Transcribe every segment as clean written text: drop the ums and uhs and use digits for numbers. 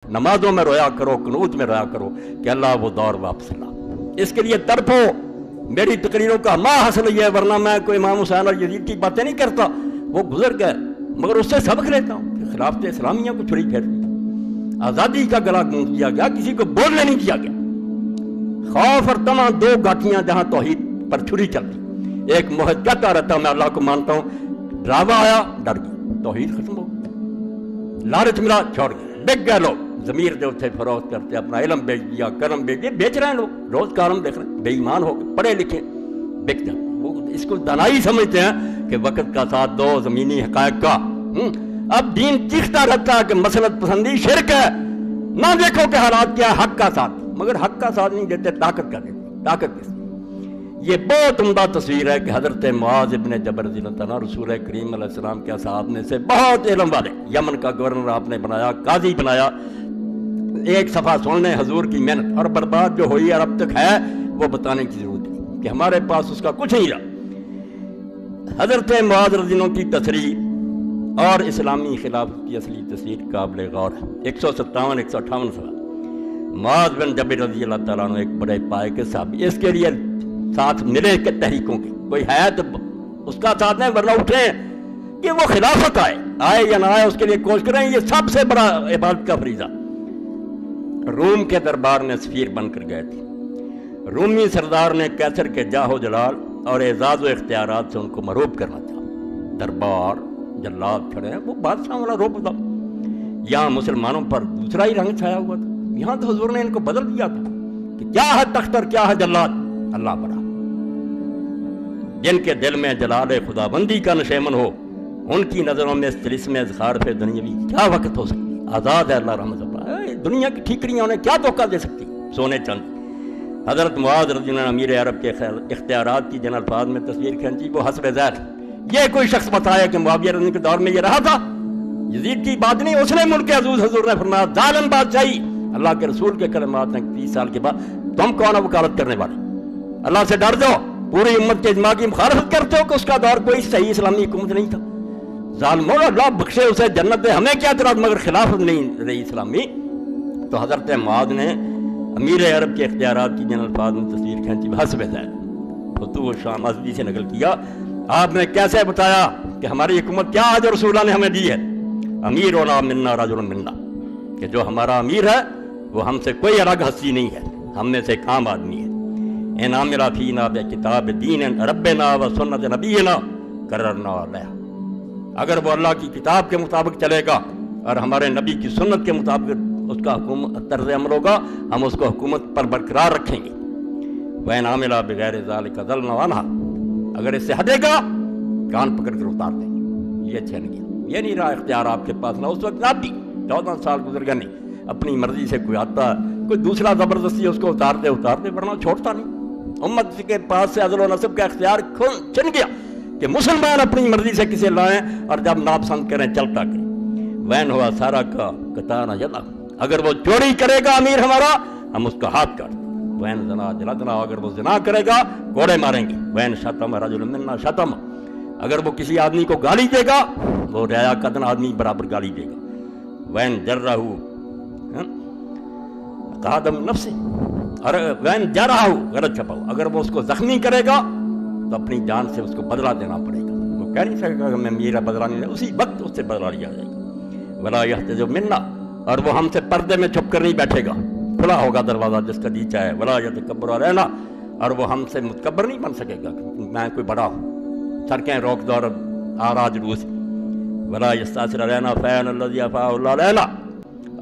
نمازوں میں رویا کرو، قنوت میں رویا کرو کہ اللہ وہ دور واپس لا۔ اس کے لیے تڑپو۔ میری تقریروں کا ماں حاصل یہ ہے، ورنہ میں کوئی امام حسین اور یزید کی باتیں نہیں کرتا، وہ گزر گئے، مگر اس سے سبق لیتا ہوں کہ خلافت اسلامیہ کو چھری پھیر دی، آزادی کا گلا گونج دیا گیا، کسی کو بولنے نہیں دیا گیا۔ خوف اور طمع دو گاٹیاں جہاں توحید پر چھری چلتی، ایک محض کہتا رہتا میں اللہ کو مانتا ہوں، ڈراوا آیا ڈر گیا، توحید ختم ہو گئی، لالچ ملا چھوڑ گئے، بک گئے لوگ، ضمیر جو تھے فروخت کرتے، اپنا علم بیچ دیا، کرم بیچ دیا، بیچ رہے ہیں لوگ، روز کارم دیکھ رہے ہیں، بے ایمان ہو گئے، پڑھے لکھے بک جاتے، وہ اس کو دانائی سمجھتے ہیں کہ وقت کا ساتھ دو زمینی حقائق کا۔ اب دین چیختا رہتا ہے کہ مسلط پسندی شرک ہے، نہ دیکھو کہ حالات کیا ہے، حق کا ساتھ، مگر حق کا ساتھ نہیں دیتے، طاقت کا دیتے، طاقت کس؟ یہ بہت عمدہ تصویر ہے کہ حضرت معاذ ابن جبل رضی اللہ عنہ رسول کریم علیہ السلام کے صاحب نے سے بہت علم والے، یمن کا گورنر آپ نے بنایا، قاضی بنایا، ایک صفحہ سن لیں حضور کی محنت، اور برباد جو ہوئی اور اب تک ہے وہ بتانے کی ضرورت نہیں کہ ہمارے پاس اس کا کچھ نہیں رہا۔ حضرت معاذ رضی اللہ عنہ کی تصریح اور اسلامی خلافت کی اصلی تصویر قابل غور ہے۔ 157 158 سوال۔ معاذ بن جبل رضی اللہ تعالیٰ عنہ ایک بڑے پائے کے صحابی، اس کے لیے ساتھ ملے کہ تحریکوں کی کوئی ہے تو اس کا ساتھ نہیں، ورنہ اٹھیں کہ وہ خلافت آئے یا نہ آئے، اس کے لیے کوشش کریں، یہ سب سے بڑا عبادت کا فریضہ۔ روم کے دربار نے سفیر بن کر گئے تھے، رومی سردار نے کیسر کے جاہ و جلال اور اعزاز و اختیارات سے ان کو مرعوب کرنا چاہا۔ دربار جلاد کھڑے ہیں، وہ بادشاہ والا روب تھا، یہاں مسلمانوں پر دوسرا ہی رنگ چھایا ہوا تھا، یہاں تو حضور نے ان کو بدل دیا تھا کہ کیا ہے تختر کیا ہے جلاد، اللہ بڑا۔ جن کے دل میں جلال خدا بندی کا نشیمن ہو، ان کی نظروں میں اس طلسم اذخار پہ دنیاوی کیا وقت ہو سکتی، آزاد ہے اللہ رحمت اللہ، دنیا کی ٹھیکریاں انہیں کیا دھوکہ دے سکتی، سونے چند۔ حضرت معاذ رضی اللہ عنہ امیر عرب کے اختیارات کی جن الفاظ میں تصویر کھینچی وہ حسب ذیل، یہ کوئی شخص بتایا کہ معاویہ رضی اللہ عنہ کے دور میں یہ رہا تھا، یزید کی بات نہیں، اس نے ملک عزوز حضور نے فرمایا ظالم بادشاہی، اللہ کے رسول کے کلمات ہیں 30 سال کے بعد تم کون ہو وکالت کرنے والے، اللہ سے ڈر جاؤ، پوری امت کے اجماع کی مخالفت کرتے ہو کہ اس کا دور کوئی صحیح اسلامی حکومت نہیں تھا، ظالموں اللہ بخشے اسے جنت دے، ہمیں کیا اعتراض، مگر خلافت نہیں رہی اسلامی۔ تو حضرت معاذ نے امیر عرب کے اختیارات کی جن الفاظ میں تصویر کھینچی حسب ذیل، فتوح شام ازدی سے نقل کیا، آپ نے کیسے بتایا کہ ہماری حکومت کیا ہے جو رسول اللہ نے ہمیں دی ہے، امیرنا منا رجل منا، کہ جو ہمارا امیر ہے وہ ہم سے کوئی الگ ہستی نہیں ہے، ہم میں سے ایک عام آدمی ہے۔ ان عامل فینا بکتاب دین ربنا و سنت نبینا قررنا علیہ، اگر وہ اللہ کی کتاب کے مطابق چلے گا اور ہمارے نبی کی سنت کے مطابق اس کا حکومت طرز عمل ہوگا، ہم اس کو حکومت پر برقرار رکھیں گے۔ وَإِنْ عَمِلَ بِغَيْرِ ذَلِكَ ضَلْنَا عَنْهَا، اگر اس سے ہٹے گا کان پکڑ کر اتار دیں گے، یہ چھن گیا، یہ نہیں رہا اختیار آپ کے پاس، نہ اس وقت نہ بھی 14 سال گزر گئے نہیں، اپنی مرضی سے کوئی آتا ہے، کوئی دوسرا زبردستی اس کو اتار دے ورنہ چھوڑتا نہیں، امت کے پاس سے عدل و نصب کا اختیار چھن گیا کہ مسلمان اپنی مرضی سے کسے لائیں اور جب ناپسند کریں چلتا کریں۔ وین ہوا سارا کا کتانا جلا، اگر وہ چوری کرے گا امیر ہمارا ہم اس کا ہاتھ کاٹ دیں، وین زنا جلدنا، اگر وہ زنا کرے گا کوڑے ماریں گے، وین شتم رجل منا شتم، اگر وہ کسی آدمی کو گالی دے گا وہ ریا قدن آدمی برابر گالی دے گا، وین جرہ قادم نفسی، اور وین جا رہا ہو غلط چھپاؤ، اگر وہ اس کو زخمی کرے گا تو اپنی جان سے اس کو بدلہ دینا پڑے گا، وہ کہہ نہیں سکے گا کہ میں میرا بدلہ نہیں لیا، اسی وقت اس سے بدلہ لیا جائے گا۔ ولا یحتجب منا، اور وہ ہم سے پردے میں چھپ کر نہیں بیٹھے گا، کھلا ہوگا دروازہ جس کا جی چاہے، ولا یتکبر علینا، اور وہ ہم سے متکبر نہیں بن سکے گا کہ میں کوئی بڑا ہوں، سڑکیں روک دور آراج روس، ولا یستاثر علینا فین الذی افاء اللہ علینا،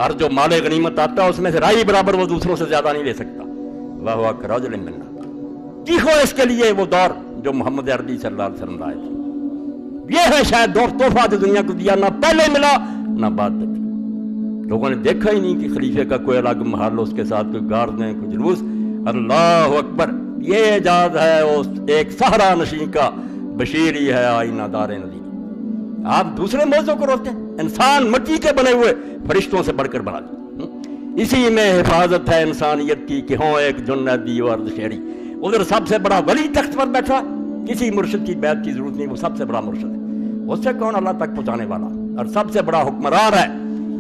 اور جو مال غنیمت آتا ہے اس میں سے رائی برابر وہ دوسروں سے زیادہ نہیں لے سکتا، وہو کرجل منا، چیخو اس کے لیے وہ دور جو محمد عربی صلی اللہ علیہ وسلم لائے تھے، یہ ہے شاید دور تحفہ جو دنیا کو دیا، نہ پہلے ملا نہ بعد تک، لوگوں نے دیکھا ہی نہیں کہ خلیفے کا کوئی الگ محل، اس کے ساتھ کوئی گاردیں کوئی جلوس، اللہ اکبر، یہ اعجاز ہے اس ایک صحرا نشین کا، بشیری ہے آئینہ دار نظیر۔ آپ دوسرے موضوع کو روکتے ہیں، انسان مٹی کے بنے ہوئے فرشتوں سے بڑھ کر بنا دیا، اسی میں حفاظت ہے انسانیت کی کہ ہوں ایک جنیدی و ارض شہری، ادھر سب سے بڑا ولی تخت پر بیٹھا، کسی مرشد کی بیعت کی ضرورت نہیں، وہ سب سے بڑا مرشد ہے، اس سے کون اللہ تک پہنچانے والا، اور سب سے بڑا حکمران ہے،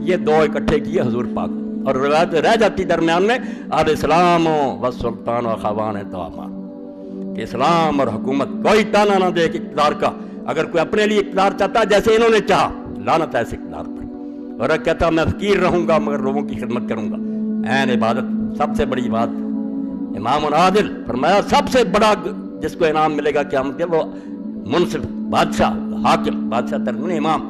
یہ دو اکٹھے کیے حضور پاک۔ اور روایت رہ جاتی درمیان میں الاسلام و سلطان و خواان توامان، کہ اسلام اور حکومت کوئی تانا نہ دے ایک اقتدار کا. اگر کوئی اپنے لیے اقتدار چاہتا ہے جیسے انہوں نے چاہا، لعنت ہے اس اقتدار پر. اور کہتا میں فقیر رہوں گا مگر لوگوں کی خدمت کروں گا. عین عبادت سب سے بڑی بات. امام عادل فرمایا سب سے بڑا جس کو انعام ملے گا قیامت کے وہ منصف بادشاہ حاکم، بادشاہ ترجمہ امام.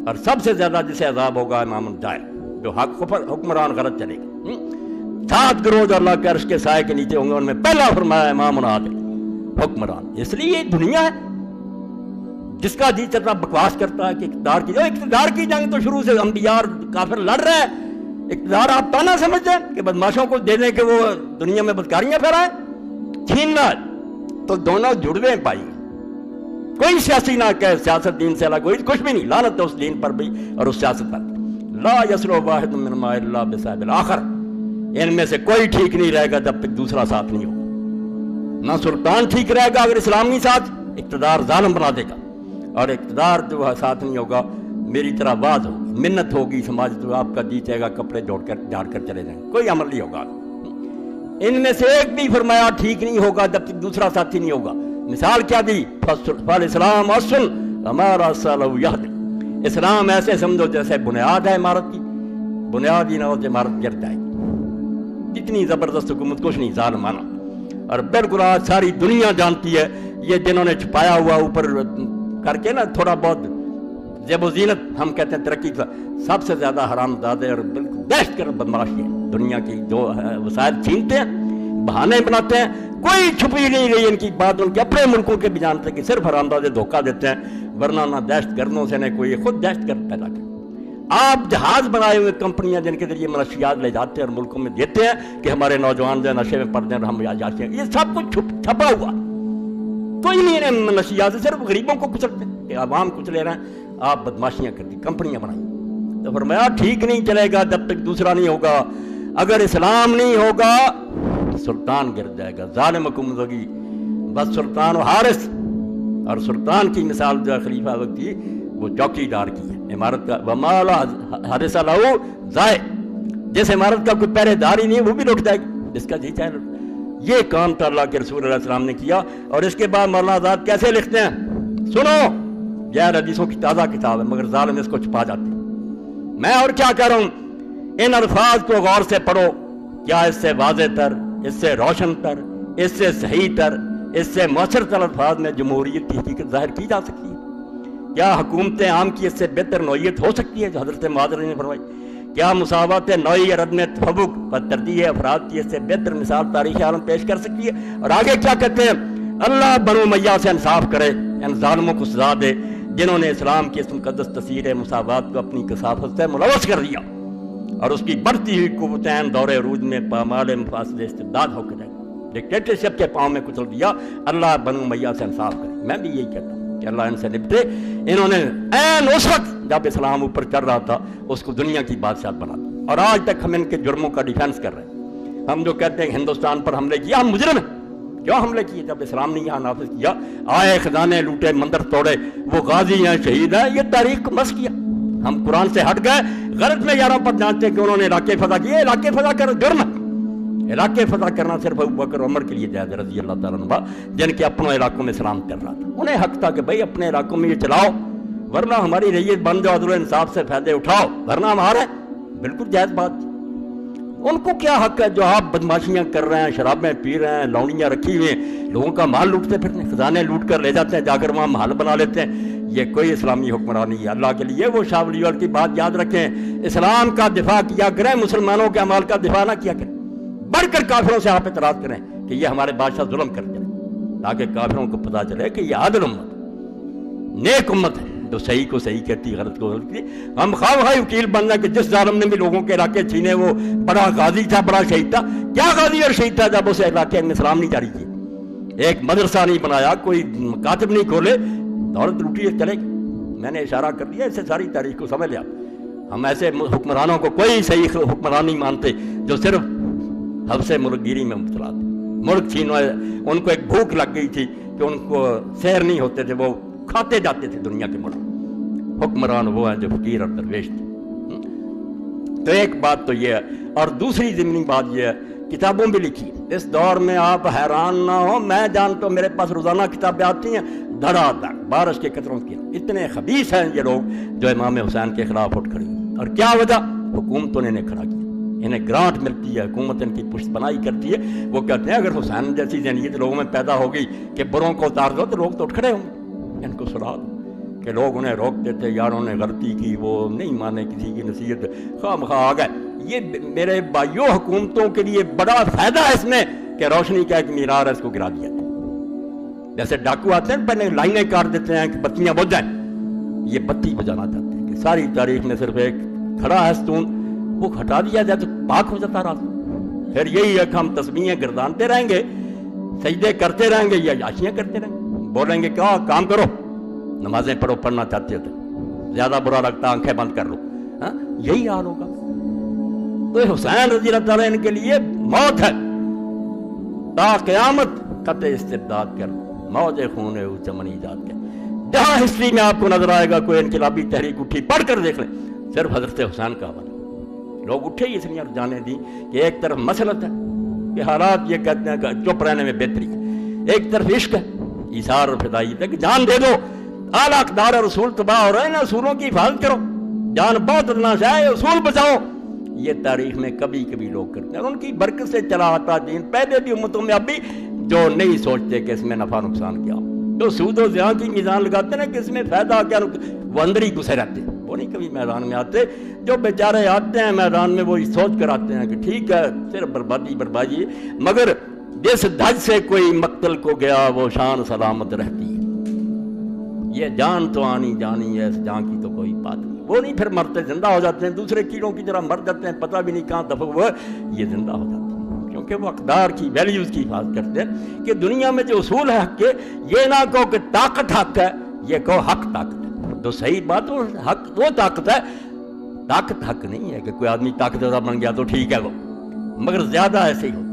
اور سب سے زیادہ جسے عذاب ہوگا امام الجائر، جو حکمران غلط چلے گا. 7 گروہ جو اللہ کے عرش کے سائے کے نیچے ہوں گے، ان میں پہلا فرمایا امام عادل حکمران. اس لیے یہ دنیا ہے جس کا جی چلتا بکواس کرتا ہے کہ اقتدار کی جنگ تو شروع سے انبیاء اور کافر لڑ رہے ہیں. اقتدار آپ تانا سمجھتے ہیں کہ بدماشوں کو دے دیں کہ وہ دنیا میں بدکاریاں پھیلائیں. چھیننا تو دونوں جڑوے پائی. کوئی سیاسی نہ کہے سیاست دین سے الگ ہوئی، کچھ بھی نہیں. لعنت اس دین پر بھی اور اس سیاست پر. لا یسلو واحد منہما الا بصاحب الاخر. ان میں سے کوئی ٹھیک نہیں رہے گا جب تک دوسرا ساتھ نہیں ہوگا. نہ سلطان ٹھیک رہے گا اگر اسلام نہیں ساتھ، اقتدار ظالم بنا دے گا. اور اقتدار جو ساتھ نہیں ہوگا میری طرح باز ہوگی، منت ہوگی سماج تو آپ کا جی چاہے گا کپڑے جھاڑ کر چلے جائیں، کوئی عمل نہیں ہوگا. ان میں سے ایک بھی فرمایا ٹھیک نہیں ہوگا جب تک دوسرا ساتھی نہیں ہوگا. مثال کیا دی؟ فالاسلام اصل ہمارا صالح یہد. اسلام ایسے سمجھو جیسے بنیاد ہے عمارت کی، بنیاد ہی نہ ہو تو عمارت گر جائے گی. کتنی زبردست حکومت، کچھ نہیں ظالمانہ. اور بالکل آج ساری دنیا جانتی ہے یہ جنہوں نے چھپایا ہوا اوپر کر کے نا تھوڑا بہت زیب و زینت ہم کہتے ہیں ترقی کا، سب سے زیادہ حرام زادے اور بالکل دہشت گرد بدماشی ہے. دنیا کی جو وسائل چھینتے ہیں، بہانے بناتے ہیں، کوئی چھپی نہیں رہی ان کی بات. ان کے اپنے ملکوں کے بھی جانتے ہیں کہ صرف حرام زادے دھوکہ دیتے ہیں، ورنہ نہ دہشت گردوں سے نہ کوئی خود دہشت گرد پیدا کرتے. آپ جہاز بنائے ہوئے کمپنیاں جن کے ذریعے منشیات لے جاتے ہیں اور ملکوں میں دیتے ہیں کہ ہمارے نوجوان جو نشے میں پڑ جائیں اور ہم جاتے ہیں، یہ سب کچھ چھپا ہوا. کوئی نہیں ہے منشیات سے، صرف غریبوں کو کچلتے ہیں کہ عوام کچلے رہے ہیں. آپ بدماشیاں کر دی، کمپنیاں بنائی. تو فرمایا ٹھیک نہیں چلے گا جب تک دوسرا نہیں ہوگا. اگر اسلام نہیں ہوگا سلطان گر جائے گا، ظالم حکومت ہوگی. بس سلطان و حارس، اور سلطان کی مثال جو خلیفہ وقت کی وہ چوکی دار کی ہے عمارت کا. ومال حارس لہو ضائع، جس عمارت کا کوئی پہرے دار ہی نہیں وہ بھی لٹ جائے گی، اس کا جی چاہے لٹ. یہ کام تو اللہ کے رسول علیہ السلام نے کیا. اور اس کے بعد مولانا آزاد کیسے لکھتے ہیں؟ سنو، غیر حدیثوں کی تازہ کتاب ہے مگر ظالم اس کو چھپا جاتے ہیں. میں اور کیا کہہ رہا ہوں، ان الفاظ کو غور سے پڑھو. کیا اس سے واضح تر، اس سے روشن تر، اس سے صحیح تر، اس سے مؤثر تر الفاظ میں جمہوریت کی حقیقت ظاہر کی جا سکتی ہے؟ کیا حکومت عام کی اس سے بہتر نوعیت ہو سکتی ہے جو حضرت معاذ نے فرمائی؟ کیا مساوات نوعی اور عدم تفوق و ترجیح افراد کی اس سے بہتر مثال تاریخ عالم پیش کر سکتی ہے؟ اور آگے کیا کہتے ہیں؟ اللہ بنو امیہ سے انصاف کرے، ان ظالموں کو سزا دے جنہوں نے اسلام کی اس مقدس تصویر مساوات کو اپنی کثافت سے ملوث کر دیا اور اس کی بڑھتی ہوئی قوتیں دور عروج میں پامال مفاسد استبداد ہو کر ڈکٹیٹرشپ کے پاؤں میں کچل دیا. اللہ بنو امیہ سے انصاف کرے. میں بھی یہی کہتا ہوں کہ اللہ ان سے نپٹے. انہوں نے عین اس وقت جب اسلام اوپر چڑھ رہا تھا اس کو دنیا کی بادشاہت بنا دی، اور آج تک ہم ان کے جرموں کا ڈیفینس کر رہے ہیں. ہم جو کہتے ہیں کہ ہندوستان پر حملے کیا، ہم مجرم ہیں. کیوں حملے کیے؟ جب اسلام نے یہاں نافذ کیا، آئے خزانے لوٹے، مندر توڑے، وہ غازی ہیں، شہید ہیں، یہ تاریخ کو مس کیا. ہم قرآن سے ہٹ گئے، غلط میں یاروں پر جانتے کہ انہوں نے علاقے فتح کیے. علاقے فتح کر جرم ہے. علاقے فتح کرنا صرف ابو بکر عمر کے لیے جائز رضی اللہ تعالیٰ عنہ، جن کے اپنے علاقوں میں اسلام چل رہا تھا. انہیں حق تھا کہ بھائی اپنے علاقوں میں یہ چلاؤ، ورنہ ہماری ریت بن جاؤ، عدل و انصاف سے فائدے اٹھاؤ، ورنہ ہمارے بالکل جائز بات. ان کو کیا حق ہے جو آپ بدماشیاں کر رہے ہیں، شرابیں پی رہے ہیں، لونیاں رکھی ہوئی ہیں، لوگوں کا مال لوٹتے پھرتے ہیں، خزانے لوٹ کر لے جاتے ہیں، جا کر وہاں محل بنا لیتے ہیں. یہ کوئی اسلامی حکمرانی ہے اللہ کے لیے. وہ شاہ ولی اللہ کی بات یاد رکھیں، اسلام کا دفاع کیا کریں، مسلمانوں کے اعمال کا دفاع نہ کیا کریں. بڑھ کر کافروں سے آپ اعتراض کریں کہ یہ ہمارے بادشاہ ظلم کرتے ہیں، تاکہ کافروں کو پتہ چلے کہ یہ عادل امت، نیک امت ہے جو صحیح کو صحیح کہتی، غلط کو غلط کہتی. ہم خواہ وکیل بننا کہ جس ظالم نے بھی لوگوں کے علاقے چھینے وہ بڑا غازی تھا، بڑا شہید تھا. کیا غازی اور شہید تھا جب اسے علاقے میں اسلام نہیں جاری کیے، ایک مدرسہ نہیں بنایا، کوئی مکاتب نہیں کھولے، دولت لوٹی چلے گی. میں نے اشارہ کر دیا، اس سے ساری تاریخ کو سمجھ لیا. ہم ایسے حکمرانوں کو کوئی صحیح حکمران نہیں مانتے جو صرف حبس ملک گیری میں مبتلا تھے. ملک چھینو، ان کو ایک بھوک لگ گئی تھی کہ ان کو سیر نہیں ہوتے تھے، وہ کھاتے جاتے تھے دنیا کے ملک. حکمران وہ ہیں جو فقیر اور درویش تھے. تو ایک بات تو یہ ہے، اور دوسری ضمنی بات یہ ہے کتابوں بھی لکھی اس دور میں، آپ حیران نہ ہو، میں جانتا ہوں میرے پاس روزانہ کتابیں آتی ہیں دھڑا دھڑ بارش کے قطروں کی، اتنے خبیث ہیں یہ لوگ جو امام حسین کے خلاف اٹھ کھڑے ہوئے۔ اور کیا وجہ؟ حکومتوں نے انہیں کھڑا کیا، انہیں گرانٹ ملتی ہے، حکومت ان کی پشت پناہی کرتی ہے، وہ کہتے ہیں اگر حسین جیسی ذہنیت لوگوں میں پیدا ہو گئی کہ بروں کو اتار دو تو لوگ تو اٹھ کھڑے ہوں گے، ان کو سنا دو۔ کہ لوگ انہیں روکتے تھے، یاروں نے غلطی کی، وہ نہیں مانے کسی کی نصیحت، خواہ مخواہ آ گئے۔ یہ میرے بھائیوں حکومتوں کے لیے بڑا فائدہ ہے اس میں کہ روشنی کا ایک مینار ہے، اس کو گرا دیا جائے۔ جیسے ڈاکو آتے ہیں پہلے لائنیں کاٹ دیتے ہیں کہ بتیاں بجھ جائیں، یہ بتی بجانا چاہتے ہیں کہ ساری تاریخ میں صرف ایک کھڑا ہے ستون، وہ ہٹا دیا جائے تو پاک ہو جاتا رات۔ پھر یہی ہے کہ ہم تسبیحیں گردانتے رہیں گے، سجدے کرتے رہیں گے یا عیاشیاں کرتے رہیں گے، بولیں گے کیا کام کرو، نمازیں پڑھو، پڑھنا چاہتے ہو تو زیادہ برا لگتا آنکھیں بند کر لو، ہاں یہی حال ہوگا۔ تو حسین رضی اللہ تعالیٰ ان کے لیے موت ہے، تا قیامت قطع استبداد کر، موج خون او چمن ایجاد کر۔ جہاں ہسٹری میں آپ کو نظر آئے گا کوئی انقلابی تحریک اٹھی، پڑھ کر دیکھ لیں، صرف حضرت حسین کا حوالہ۔ لوگ اٹھے اس لیے جانے دی کہ ایک طرف مسلط ہے کہ حالات یہ کہتے ہیں کہ چپ رہنے میں بہتری ہے، ایک طرف عشق ہے، ایثار اور فدائیت ہے کہ جان دے دو، اعلیٰ اقدار اور اصول تباہ ہو رہے ہیں، اصولوں کی حفاظت کرو، جان بہت اتنا چاہے اصول بچاؤ۔ یہ تاریخ میں کبھی کبھی لوگ کرتے ہیں، اور ان کی برکت سے چلا آتا دین پہلے بھی امتوں میں اب بھی جو نہیں سوچتے کہ اس میں نفع نقصان کیا ہو، جو سود و زیاں کی میزان لگاتے ہیں کہ اس میں فائدہ کیا، وہ اندر ہی گھسے رہتے ہیں، وہ نہیں کبھی میدان میں آتے۔ جو بیچارے آتے ہیں میدان میں وہ سوچ کر آتے ہیں کہ ٹھیک ہے صرف بربادی بربادی، مگر جس دھج سے کوئی مقتل کو گیا وہ شان سلامت رہتی ہے۔ یہ جان تو آنی جانی ہے، اس جان کی تو کوئی بات نہیں، وہ نہیں پھر مرتے، زندہ ہو جاتے ہیں، دوسرے کیڑوں کی طرح مر جاتے ہیں، پتہ بھی نہیں کہاں دفع ہوا، یہ زندہ ہو جاتے ہیں کیونکہ وہ اقدار کی ویلیوز کی حفاظت کرتے ہیں کہ دنیا میں جو اصول ہے حق کے، یہ نہ کہو کہ طاقت حق ہے، یہ کہو حق طاقت ہے، تو صحیح بات وہ حق وہ طاقت ہے، طاقت حق نہیں ہے کہ کوئی آدمی طاقتور بن گیا تو ٹھیک ہے وہ، مگر زیادہ ایسے ہی ہوتا ہے۔